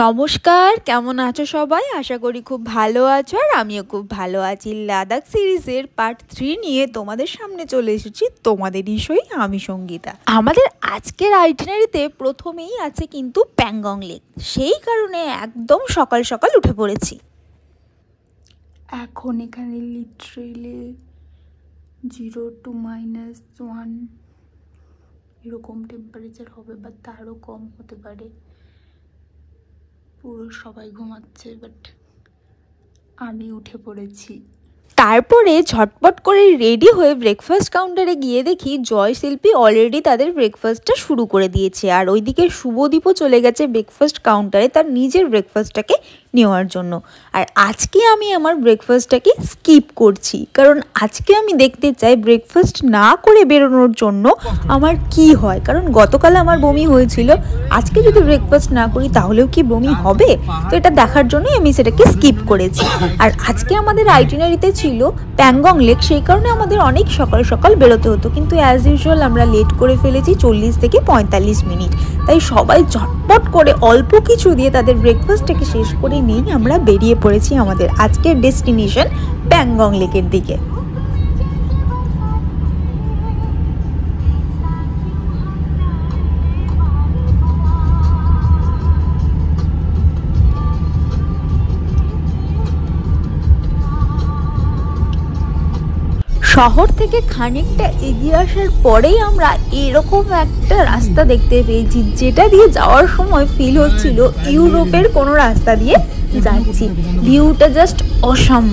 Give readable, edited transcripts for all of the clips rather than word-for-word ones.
নমস্কার, কেমন আছো সবাই? আশা করি খুব ভালো আছো আর আমিও খুব ভালো আছি। লাদাখ সিরিজের পার্ট 3 নিয়ে তোমাদের সামনে চলে এসেছি, তোমাদের বিষয় আমি সঙ্গীতা। আমাদের আজকের আইটিনারিতে প্রথমেই আছে কিন্তু প্যাংগং লেক, সেই কারণে একদম সকাল সকাল উঠে পড়েছি। এখন এখানে লিটারেলি 0 to -1 এরকম টেম্পারেচার হবে, বা তারও কম হতে পারে। পুরো সবাই ঘুমাচ্ছে, বাট আমি উঠে পড়েছি। তারপরে ঝটপট করে রেডি হয়ে ব্রেকফাস্ট কাউন্টারে গিয়ে দেখি জয় শিল্পী অলরেডি তাদের ব্রেকফাস্টটা শুরু করে দিয়েছে, আর ওইদিকে শুভদীপও চলে গেছে ব্রেকফাস্ট কাউন্টারে তার নিজের ব্রেকফাস্টটাকে নেওয়ার জন্য। আর আজকে আমি আমার ব্রেকফাস্টটাকে স্কিপ করছি, কারণ আজকে আমি দেখতে চাই ব্রেকফাস্ট না করে বেরোনোর জন্য আমার কি হয়। কারণ গতকাল আমার বমি হয়েছিল, আজকে যদি ব্রেকফাস্ট না করি তাহলেও কি বমি হবে? তো এটা দেখার জন্যই আমি সেটাকে স্কিপ করেছি। আর আজকে আমাদের আইটিনারিতে ছিল প্যাংগং লেক, সেই কারণে আমাদের অনেক সকাল সকাল বেরোতে হতো, কিন্তু অ্যাজ ইউজুয়াল আমরা লেট করে ফেলেছি 40 থেকে 45 মিনিট। তাই সবাই ঝটপট করে অল্প কিছু দিয়ে তাদের ব্রেকফাস্টটাকে শেষ করে নিয়ে আমরা বেরিয়ে পড়েছি আমাদের আজকের ডেস্টিনেশন প্যাংগং লেকের দিকে। শহর থেকে খানিকটা এগিয়ে আসার পরেই আমরা এরকম একটা রাস্তা দেখতে পেয়েছি, যেটা দিয়ে যাওয়ার সময় ফিল হচ্ছিল ইউরোপের কোনো রাস্তা দিয়ে যাচ্ছি। ভিউটা জাস্ট অসাম।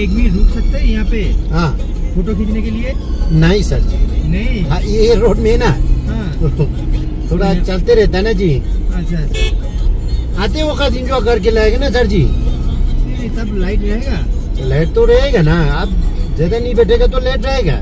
एक मिनट रुक सकते हैं यहाँ पे? हाँ, फोटो खींचने के लिए? नहीं सर जी, नहीं। हाँ, ये रोड में ना थोड़ा चलते रहता है ना जी। अच्छा, आते वक्त इंजॉय करके लाएगा ना सर जी। तब लाइट रहेगा? लाइट तो रहेगा ना, आप ज्यादा नहीं बैठेगा तो लाइट रहेगा।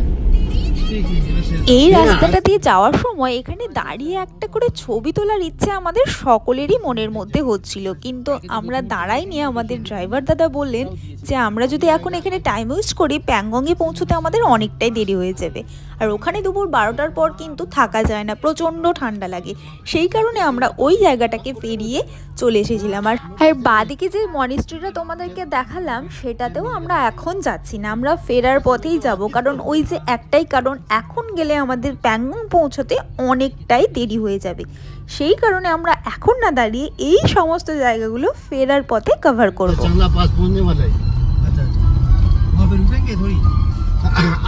এই রাস্তাটা দিয়ে যাওয়ার সময় এখানে দাঁড়িয়ে একটা করে ছবি তোলার ইচ্ছে আমাদের সকলেরই মনের মধ্যে হচ্ছিল, কিন্তু আমরা দাঁড়াইনি। আমাদের ড্রাইভার দাদা বললেন যে আমরা যদি এখন এখানে টাইম ওয়েস্ট করি প্যাংগংয়ে পৌঁছতে আমাদের অনেকটাই দেরি হয়ে যাবে, আর ওখানে দুপুর 12টার পর কিন্তু থাকা যায় না, প্রচণ্ড ঠান্ডা লাগে। সেই কারণে আমরা ওই জায়গাটাকে পেরিয়ে চলে এসেছিলাম। আর বাদিকে যে মনিস্ট্রিটা তোমাদেরকে দেখালাম সেটাতেও আমরা এখন যাচ্ছি না, আমরা ফেরার পথেই যাব, কারণ ওই যে একটাই কারণ, এখন গেলে আমাদের প্যাংগং পৌঁছতে অনেকটাই দেরি হয়ে যাবে। সেই কারণে আমরা এখন না দাঁড়িয়ে এই সমস্ত জায়গাগুলো ফেরার পথে কভার করব।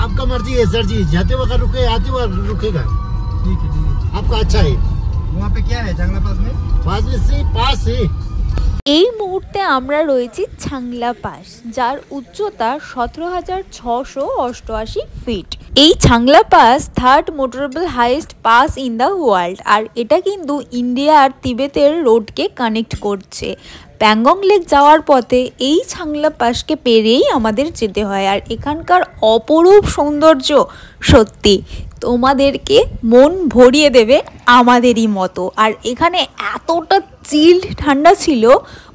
आपका मर्जी है सर जी, जाते वक्त रुके आते वक्त रुकेगा। ठीक है, आपका अच्छा है। वहाँ पे क्या है जंगला पास है? এই মুহূর্তে আমরা রয়েছি ছাংলা পাস, যার উচ্চতা 17,688 ফিট। এই Chang La pass third motorable highest pass in the world, আর এটা কিন্তু ইন্ডিয়া আর তিবেতের রোডকে কানেক্ট করছে। প্যাংগং লেক যাওয়ার পথে এই ছাংলা পাসকে পেরিয়েই আমাদের যেতে হয়, আর এখানকার অপরূপ সৌন্দর্য সত্যি তোমাদেরকে মন ভরিয়ে দেবে আমাদেরই মতো। আর এখানে এতটা চিল্ড ঠান্ডা ছিল,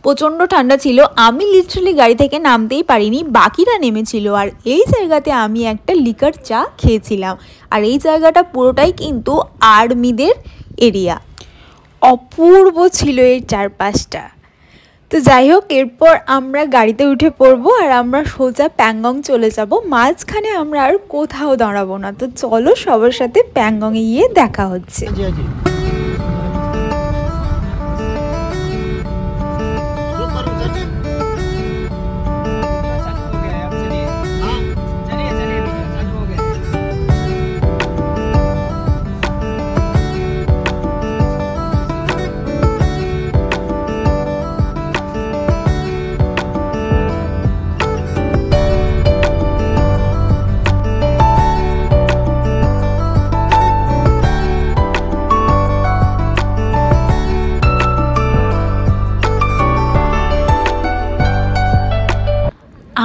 প্রচণ্ড ঠান্ডা ছিল, আমি লিটারালি গাড়ি থেকে নামতেই পারিনি, বাকিরা নেমেছিল। আর এই জায়গাতে আমি একটা লিকার চা খেয়েছিলাম, আর এই জায়গাটা পুরোটাই কিন্তু আর্মিদের এরিয়া। অপূর্ব ছিল এই চারপাশটা। তো যাই হোক, এরপর আমরা গাড়িতে উঠে পড়বো আর আমরা সোজা প্যাংগং চলে যাব। মাঝখানে আমরা আর কোথাও দাঁড়াবো না। তো চলো সবার সাথে প্যাংগংয়ে গিয়ে দেখা হচ্ছে।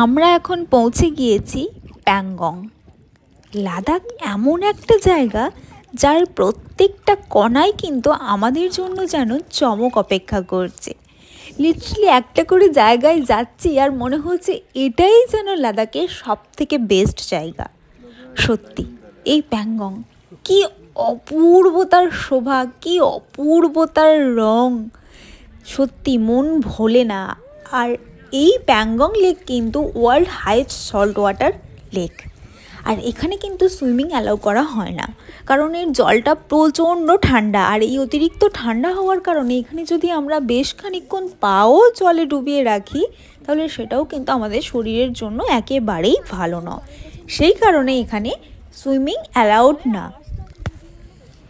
আমরা এখন পৌঁছে গিয়েছি প্যাংগং। লাদাখ এমন একটা জায়গা যার প্রত্যেকটা কণাই কিন্তু আমাদের জন্য যেন চমক অপেক্ষা করছে। লিটারালি একটা করে জায়গায় যাচ্ছি আর মনে হচ্ছে এটাই যেন লাদাখের সব থেকে বেস্ট জায়গা। সত্যি এই প্যাংগং কি অপূর্বতার শোভা, কি অপূর্বতার রং, সত্যি মন ভোলে না। আর এই প্যাংগং লেক কিন্তু world highest salt water lake. আর এখানে কিন্তু সুইমিং অ্যালাউ করা হয় না, কারণ এর জলটা প্রচণ্ড ঠান্ডা। আর এই অতিরিক্ত ঠান্ডা হওয়ার কারণে এখানে যদি আমরা বেশ খানিকক্ষণ পাও জলে ডুবিয়ে রাখি তাহলে সেটাও কিন্তু আমাদের শরীরের জন্য একেবারেই ভালো নয়। সেই কারণে এখানে সুইমিং অ্যালাউড না।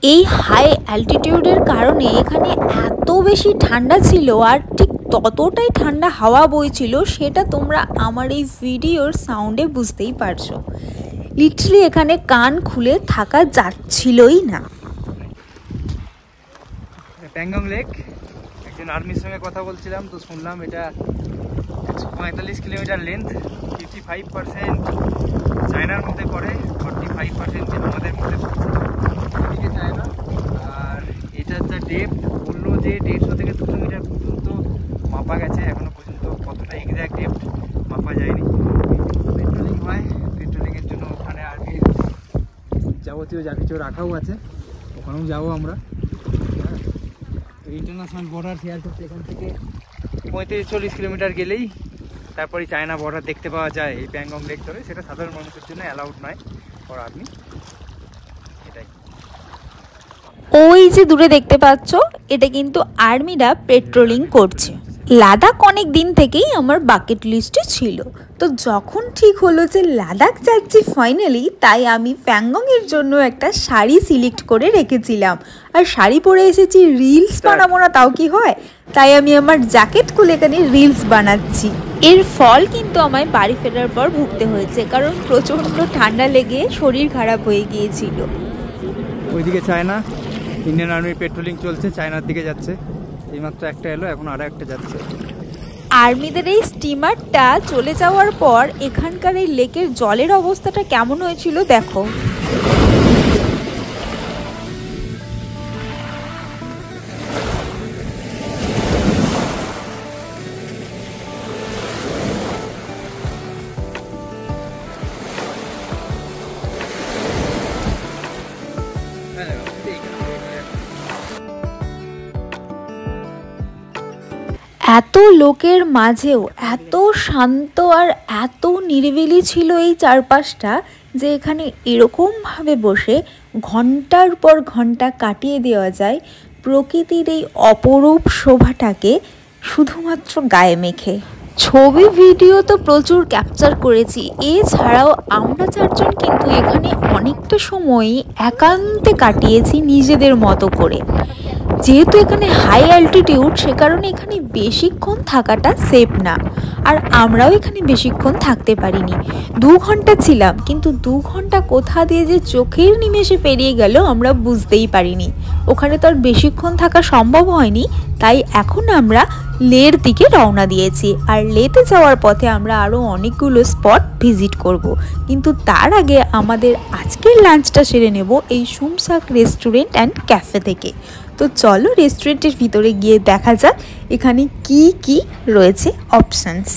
এই হাই অ্যালটিটিউডের কারণে এখানে এত বেশি ঠান্ডা ছিল আর ঠিক ততটাই ঠান্ডা হাওয়া বইছিল, সেটা তোমরা আমার এই ভিডিওর সাউন্ডে বুঝতেই পারছো। লিটারালি এখানে কান খুলে থাকা যাচ্ছিলই না। প্যাংগং লেক, একজন আর্মির সঙ্গে কথা বলছিলাম তো শুনলাম এটা 145 কিলোমিটার লেন্থ, 55% চায়নার মধ্যে পড়ে, 45% আমাদের মধ্যে পড়ছে চায়না। আর এটার যা ডেপথ বললো যে 150 থেকে 200 মিটার পর্যন্ত মাপা গেছে, এখনো পর্যন্ত কতটা এক্স্যাক্ট ডেপথ মাপা যায়নি। পেট্রোলিং হয়, পেট্রোলিংয়ের জন্য ওখানে আর্মির যাবতীয় যা কিছু রাখাও আছে, ওখানেও যাবো আমরা। ইন্টারন্যাশনাল বর্ডার শেয়ার করতে এখান থেকে 35-40 কিলোমিটার গেলেই তারপরে চায়না বর্ডার দেখতে পাওয়া যায় এই প্যাংগং লেক ধরে। সেটা সাধারণ মানুষের জন্য অ্যালাউড নয় ফর আর্মি। এটাই ওই যে দূরে দেখতে পাচ্ছ, এটা কিন্তু আর্মিরা পেট্রোলিং করছে। লাদাখ অনেক দিন থেকেই আমার বাকেট লিস্টে ছিল, তো যখন ঠিক হলো যে লাদাখ যাচ্ছি ফাইনালি, তাই আমি প্যাংগংয়ের জন্য একটা শাড়ি সিলেক্ট করে রেখেছিলাম। আর শাড়ি পরে এসেছি, রিলস বানাবো না তাও কি হয়, তাই আমি আমার জ্যাকেট খুলে এখানে রিলস বানাচ্ছি। এর ফল কিন্তু আমায় বাড়ি ফেরার পর ভুগতে হয়েছে, কারণ প্রচণ্ড ঠান্ডা লেগে শরীর খারাপ হয়ে গিয়েছিল। ওইদিকে চায়না, ইন্ডিয়ান আর্মির পেট্রোলিং চলছে, চায়নার দিকে যাচ্ছে। এইমাত্র একটা এলো, এখন আরো একটা যাচ্ছে। আর্মিদের এই স্টিমারটা চলে যাওয়ার পর এখানকার এই লেকের জলের অবস্থাটা কেমন হয়েছিল দেখো। এত লোকের মাঝেও এত শান্ত আর এত নিরিবিলি ছিল এই চারপাশটা, যে এখানে এরকমভাবে বসে ঘন্টার পর ঘন্টা কাটিয়ে দেওয়া যায় প্রকৃতির এই অপরূপ শোভাটাকে শুধুমাত্র গায়ে মেখে। ছবি ভিডিও তো প্রচুর ক্যাপচার করেছি, এছাড়াও আমরা চারজন কিন্তু এখানে অনেকটা সময়ই একান্তে কাটিয়েছি নিজেদের মতো করে। যেহেতু এখানে হাই অ্যালটিটিউড, সে কারণে এখানে বেশিক্ষণ থাকাটা সেফ না। আর আমরাও এখানে বেশিক্ষণ থাকতে পারিনি, 2 ঘন্টা ছিলাম, কিন্তু 2 ঘন্টা কোথা দিয়ে যে চোখের নিমেষে পেরিয়ে গেল আমরা বুঝতেই পারিনি। ওখানে তো আর বেশিক্ষণ থাকা সম্ভব হয়নি, তাই এখন আমরা লের দিকে রওনা দিয়েছি। আর লেতে যাওয়ার পথে আমরা আরও অনেকগুলো স্পট ভিজিট করব, কিন্তু তার আগে আমাদের আজকের লাঞ্চটা সেরে নেব এই সুমসাক রেস্টুরেন্ট অ্যান্ড ক্যাফে থেকে। তো চলো রেস্টুরেন্টের ভিতরে গিয়ে দেখা যাক এখানে কি কি রয়েছে অপশনস।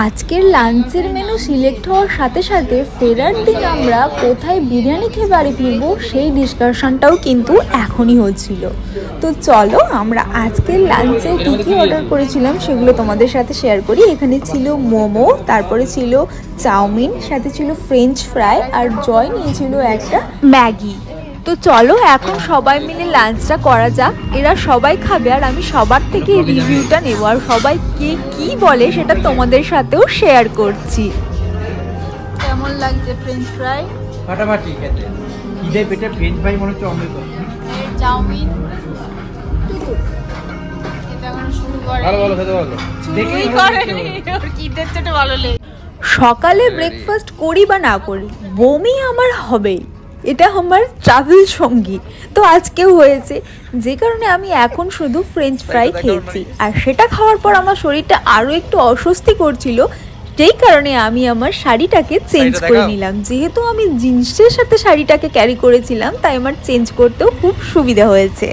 আজকের লাঞ্চের মেনু সিলেক্ট হওয়ার সাথে সাথে ফেরার দিন আমরা কোথায় বিরিয়ানি খেয়ে বাড়ি ফিরবো সেই ডিসকাশনটাও কিন্তু এখনই হচ্ছিল। তো চলো আমরা আজকের লাঞ্চে কী কী অর্ডার করেছিলাম সেগুলো তোমাদের সাথে শেয়ার করি। এখানে ছিল মোমো, তারপরে ছিল চাউমিন, সাথে ছিল ফ্রেঞ্চ ফ্রাই, আর জয় নিয়েছিল একটা ম্যাগি। তো চলো এখন সবাই মিলে লাঞ্চটা করা যাক। এরা সবাই খাবে আর আমি সবার থেকে রিভিউটা নেব, আর সবাই কে কি বলে সেটা তোমাদের সাথেও শেয়ার করছি। কেমন লাগছে ফ্রেঞ্চ ফ্রাই? ফাটাফাটি খেতে, খিদে পেটে ফ্রেঞ্চ ফ্রাই মনে হচ্ছে অমৃত। চাউমিন এটা এখন শুরু করে, ভালো ভালো খেতে ভালো, দেখেই করেনি ওর খিদের চোটে ভালো লেগে। সকালে ব্রেকফাস্ট করি বা না করি, বমি আমার হবেই, এটা আমার ট্রাভেল সঙ্গী। তো আজকেও হয়েছে, যে কারণে আমি এখন শুধু ফ্রেঞ্চ ফ্রাই খেয়েছি। আর সেটা খাওয়ার পর আমার শরীরটা আরও একটু অস্বস্তি করছিল, যেই কারণে আমি আমার শাড়িটাকে চেঞ্জ করে নিলাম। যেহেতু আমি জিন্সের সাথে শাড়িটাকে ক্যারি করেছিলাম, তাই আমার চেঞ্জ করতেও খুব সুবিধা হয়েছে।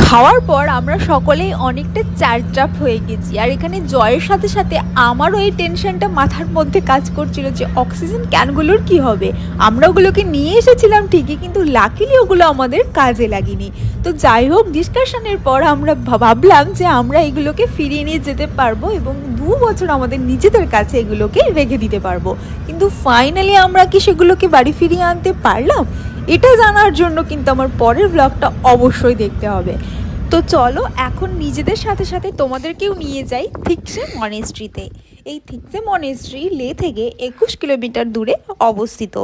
খাওয়ার পর আমরা সকলেই অনেকটা চাপচাপ হয়ে গেছি। আর এখানে জয়ের সাথে সাথে আমারও এই টেনশনটা মাথার মধ্যে কাজ করছিল যে অক্সিজেন ক্যানগুলোর কি হবে। আমরা ওগুলোকে নিয়ে এসেছিলাম ঠিকই, কিন্তু লাকিলি ওগুলো আমাদের কাজে লাগেনি। তো যাই হোক, ডিসকাশনের পর আমরা ভাবলাম যে আমরা এগুলোকে ফিরিয়ে নিয়ে যেতে পারবো এবং 2 বছর আমাদের নিজেদের কাছে এগুলোকে রেখে দিতে পারবো। কিন্তু ফাইনালি আমরা কি সেগুলোকে বাড়ি ফিরিয়ে আনতে পারলাম? এটা জানার জন্য কিন্তু আমার পরের ব্লগটা অবশ্যই দেখতে হবে। তো চলো এখন নিজেদের সাথে সাথে তোমাদেরকেও নিয়ে যাই থিক্সে মনেস্ট্রিতে। এই থিক্সে মনেস্ট্রি লে থেকে 21 কিলোমিটার দূরে অবস্থিত।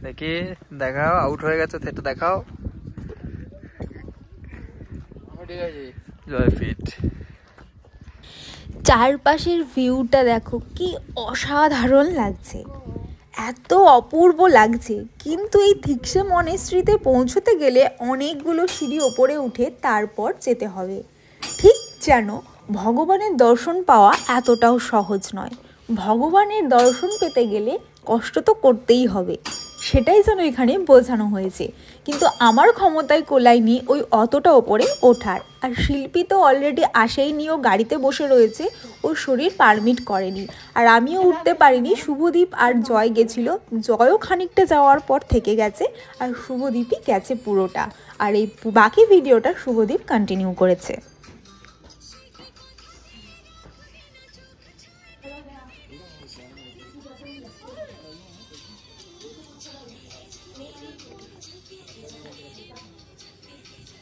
দেখি দেখাও, আউট হয়ে গেছে সেটা দেখাও। জয় ফিট। চারপাশের ভিউটা দেখো, কি অসাধারণ লাগছে, এত অপূর্ব লাগছে। কিন্তু এই থিক্সে মনেস্ট্রিতে পৌঁছতে গেলে অনেকগুলো সিঁড়ি ওপরে উঠে তারপর যেতে হবে। ঠিক যেন ভগবানের দর্শন পাওয়া এতটাও সহজ নয়। ভগবানের দর্শন পেতে গেলে কষ্ট তো করতেই হবে, সেটাই যেন এখানে বোঝানো হয়েছে। কিন্তু আমার ক্ষমতায় কোলায়নি ওই অতটা ওপরে ওঠার। আর শিল্পী তো অলরেডি আসেইনি, ও গাড়িতে বসে রয়েছে, ওর শরীর পারমিট করেনি। আর আমিও উঠতে পারিনি। শুভদীপ আর জয় গেছিলো, জয়ও খানিকটা যাওয়ার পর থেকে গেছে, আর শুভদীপই গেছে পুরোটা। আর এই বাকি ভিডিওটা শুভদীপ কন্টিনিউ করেছে।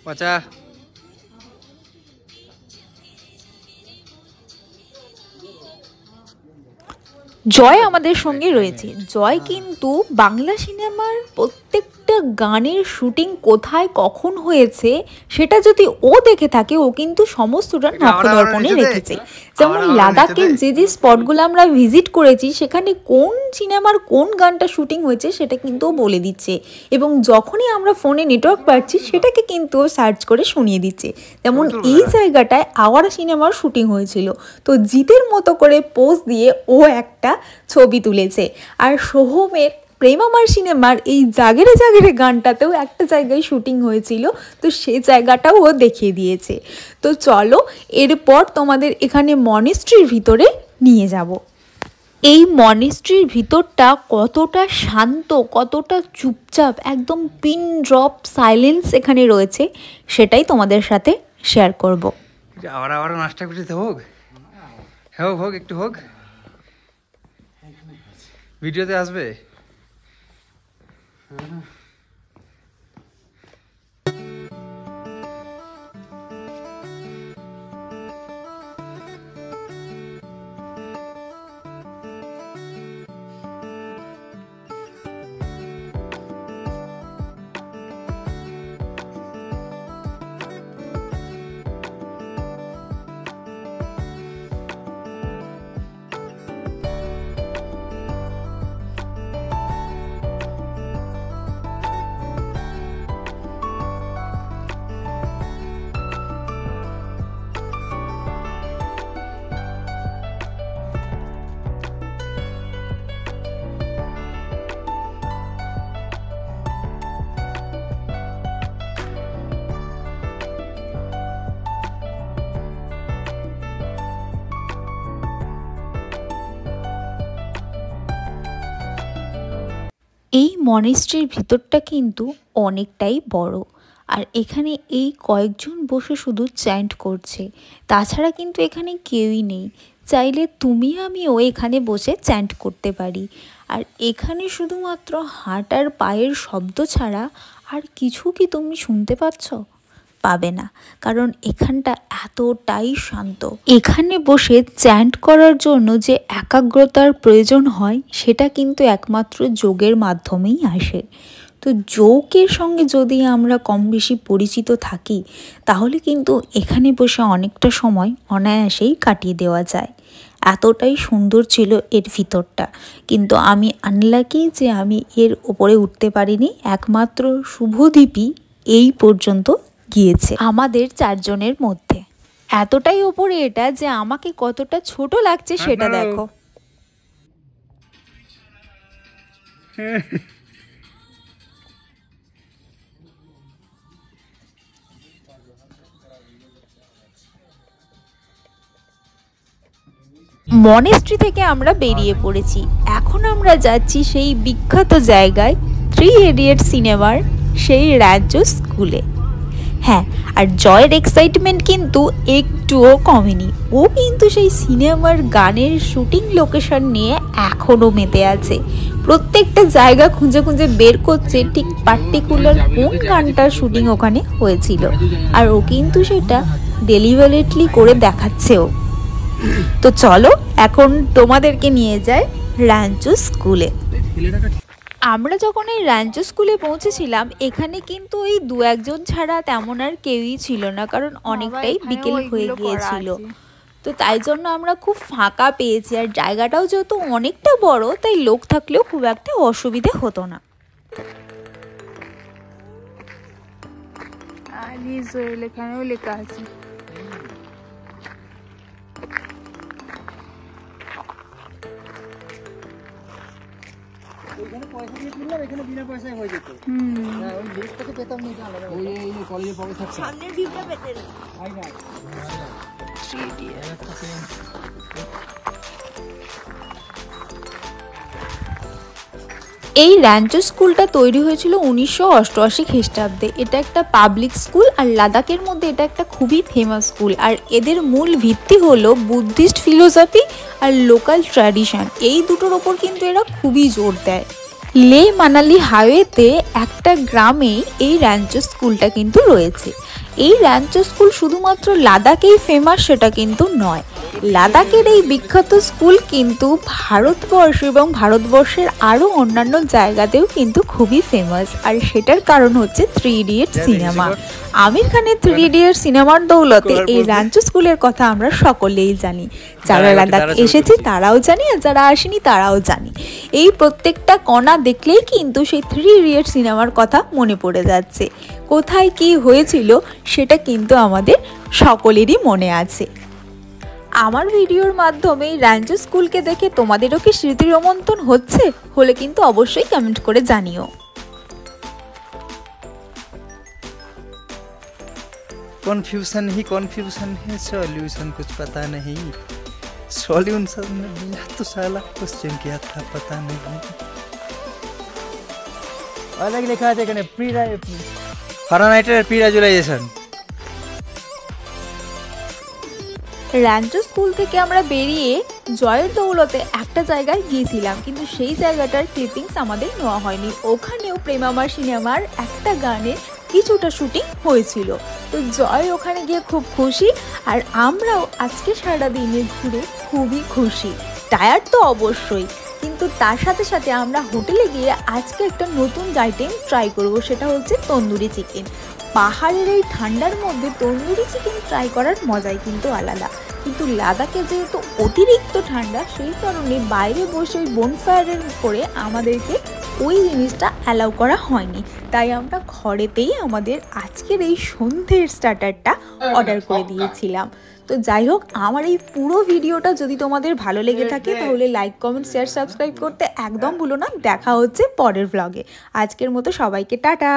বাচ্চা জয় আমাদের সঙ্গে রয়েছে। জয় কিন্তু বাংলা সিনেমার প্রত্যেকটা গানের শুটিং কোথায় কখন হয়েছে সেটা যদি ও দেখে থাকে, ও কিন্তু সমস্তটা নখদর্পণে রেখেছে। যেমন লাদাখের যে যে স্পটগুলো আমরা ভিজিট করেছি, সেখানে কোন সিনেমার কোন গানটা শুটিং হয়েছে সেটা কিন্তু ও বলে দিচ্ছে। এবং যখনই আমরা ফোনে নেটওয়ার্ক পাচ্ছি, সেটাকে কিন্তু ও সার্চ করে শুনিয়ে দিচ্ছে। যেমন এই জায়গাটায় আওয়ারা সিনেমার শুটিং হয়েছিল, তো জিতের মতো করে পোজ দিয়ে ও একটা ছবি তুলেছে। আর সোহমের প্রেম আমার সিনেমার এই জাগেরে জাগেরে গানটাতেও একটা জায়গায় শুটিং হয়েছিল, তো সেই জায়গাটাও ও দেখিয়ে দিয়েছে। তো চলো এরপর তোমাদের এখানে মনেস্ট্রির ভিতরে নিয়ে যাব। এই মনেস্ট্রির ভিতরটা কতটা শান্ত, কতটা চুপচাপ, একদম পিন ড্রপ সাইলেন্স এখানে রয়েছে, সেটাই তোমাদের সাথে শেয়ার করব। আবার নাস্তা করতে হোক, হোক একটু হোক, ভিডিওতে আসবে। এই মনেস্ট্রির ভিতরটা কিন্তু অনেকটাই বড়। আর এখানে এই কয়েকজন বসে শুধু চ্যান্ট করছে, তাছাড়া কিন্তু এখানে কেউই নেই। চাইলে তুমি আমিও এখানে বসে চ্যান্ট করতে পারি। আর এখানে শুধুমাত্র হাঁটার পায়ের শব্দ ছাড়া আর কিছু কি তুমি শুনতে পাচ্ছ? পাবে না, কারণ এখানটা এতটাই শান্ত। এখানে বসে চ্যান্ট করার জন্য যে একাগ্রতার প্রয়োজন হয় সেটা কিন্তু একমাত্র যোগের মাধ্যমেই আসে। তো যোগের সঙ্গে যদি আমরা কম বেশি পরিচিত থাকি তাহলে কিন্তু এখানে বসে অনেকটা সময় অনায়াসেই কাটিয়ে দেওয়া যায়। এতটাই সুন্দর ছিল এর ভিতরটা, কিন্তু আমি আনলাকি যে আমি এর ওপরে উঠতে পারিনি। একমাত্র শুভদীপই এই পর্যন্ত গিয়েছে আমাদের 4 জনের মধ্যে। এতটাই ওপরে এটা যে আমাকে কতটা ছোট লাগছে সেটা দেখো। মনেস্ট্রি থেকে আমরা বেরিয়ে পড়েছি। এখন আমরা যাচ্ছি সেই বিখ্যাত জায়গায়, 3 ইডিয়টস সিনেমার সেই রাজ্য স্কুলে। হ্যাঁ, আর জয়ের এক্সাইটমেন্ট কিন্তু একটুও কমেনি। ও কিন্তু সেই সিনেমার গানের শুটিং লোকেশন নিয়ে এখনও মেতে আছে। প্রত্যেকটা জায়গা খুঁজে খুঁজে বের করছে ঠিক পার্টিকুলার কোন গানটার শুটিং ওখানে হয়েছিল, আর ও কিন্তু সেটা ডেলিভারেটলি করে দেখাচ্ছেও। তো চলো এখন তোমাদেরকে নিয়ে যাই রাঞ্চো স্কুলে। আমরা যখন এই রাঞ্চো স্কুলে পৌঁছেছিলাম এখানে কিন্তু এই 2-1 জন ছাড়া তেমন আর কেউই ছিল না, কারণ অনেকটাই বিকেল হয়ে গিয়েছিল। তো তাই জন্য আমরা খুব ফাঁকা পেয়েছি, আর জায়গাটাও যেহেতু অনেকটা বড় তাই লোক থাকলেও খুব একটা অসুবিধে হতো না। এখানেও লেখা আছে। এখানে পয়সা দিয়ে কিনলাম, এখানে বিনা পয়সায় হয়ে যেত। ওই লিস্টটাকে পেতাম না, এটা আলাদা। ওই কলেজে পড়ে থাকছে সামনের ভিউটা পেতে না। এই রাঞ্চো স্কুলটা তৈরি হয়েছিল 1988 খ্রিস্টাব্দে। এটা একটা পাবলিক স্কুল, আর লাদাখের মধ্যে এটা একটা খুবই ফেমাস স্কুল। আর এদের মূল ভিত্তি হলো বুদ্ধিস্ট ফিলোসফি আর লোকাল ট্র্যাডিশন, এই দুটোর ওপর কিন্তু এরা খুবই জোর দেয়। লে মানালি হাইওয়েতে একটা গ্রামেই এই রাঞ্চো স্কুলটা কিন্তু রয়েছে। এই রাঞ্চো স্কুল শুধুমাত্র লাদাখেই ফেমাস সেটা কিন্তু নয়। লাদাখের এই বিখ্যাত স্কুল কিন্তু ভারতবর্ষ এবং ভারতবর্ষের আরও অন্যান্য জায়গাতেও কিন্তু খুবই ফেমাস, আর সেটার কারণ হচ্ছে 3 ইডিয়টস সিনেমা। আমির খানের 3 ইডিয়টস সিনেমার দৌলতে এই রাঞ্চো স্কুলের কথা আমরা সকলেই জানি। যারা লাদাখ এসেছে তারাও জানি, আর যারা আসেনি তারাও জানি। এই প্রত্যেকটা কণা দেখলেই কিন্তু সেই 3 ইডিয়টস সিনেমার কথা মনে পড়ে যাচ্ছে। কোথায় কি হয়েছিল সেটা কিন্তু আমাদের সকলেরই মনে আছে। আমার ভিডিওর মাধ্যমে রাঞ্চো স্কুলকে দেখে তোমাদেরও কি স্মৃতি রোমন্থন হচ্ছে? হলে কিন্তু অবশ্যই কমেন্ট করে জানিও। कन्फ्यूजन है, सॉल्यूशन कुछ पता नहीं। सॉल्यूशन में मिला तो साला क्वेश्चन क्या था पता नहीं। अलग लिखा है এখানে ফারানাইটের প্রিরাজুলাইজেশন। রাঞ্চো স্কুল থেকে আমরা বেরিয়ে জয়ের দৌলতে একটা জায়গায় গিয়েছিলাম, কিন্তু সেই জায়গাটার ক্লিপিংস আমাদের নেওয়া হয়নি। ওখানেও প্রেমামা সিনেমার একটা গানের কিছুটা শুটিং হয়েছিল। তো জয় ওখানে গিয়ে খুব খুশি, আর আমরাও আজকে সারাদিনে ঘুরে খুবই খুশি। টায়ার্ড তো অবশ্যই, কিন্তু তার সাথে সাথে আমরা হোটেলে গিয়ে আজকে একটা নতুন আইটেম ট্রাই করব, সেটা হচ্ছে তন্দুরি চিকেন। পাহাড়ের এই ঠান্ডার মধ্যে তন্দুরি চিকেন ট্রাই করার মজাই কিন্তু আলাদা। কিন্তু লাদাখে যেহেতু অতিরিক্ত ঠান্ডা, সেই কারণে বাইরে বসে ওই বনফায়ারের উপরে আমাদেরকে ওই জিনিসটা অ্যালাউ করা হয়নি। তাই আমরা ঘরেতেই আমাদের আজকের এই সন্ধ্যের স্টার্টারটা অর্ডার করে দিয়েছিলাম। তো যাই হোক, আমার এই পুরো ভিডিওটা যদি তোমাদের ভালো লেগে থাকে তাহলে লাইক, কমেন্ট, শেয়ার, সাবস্ক্রাইব করতে একদম ভুলো না। দেখা হচ্ছে পরের ব্লগে। আজকের মতো সবাইকে টাটা।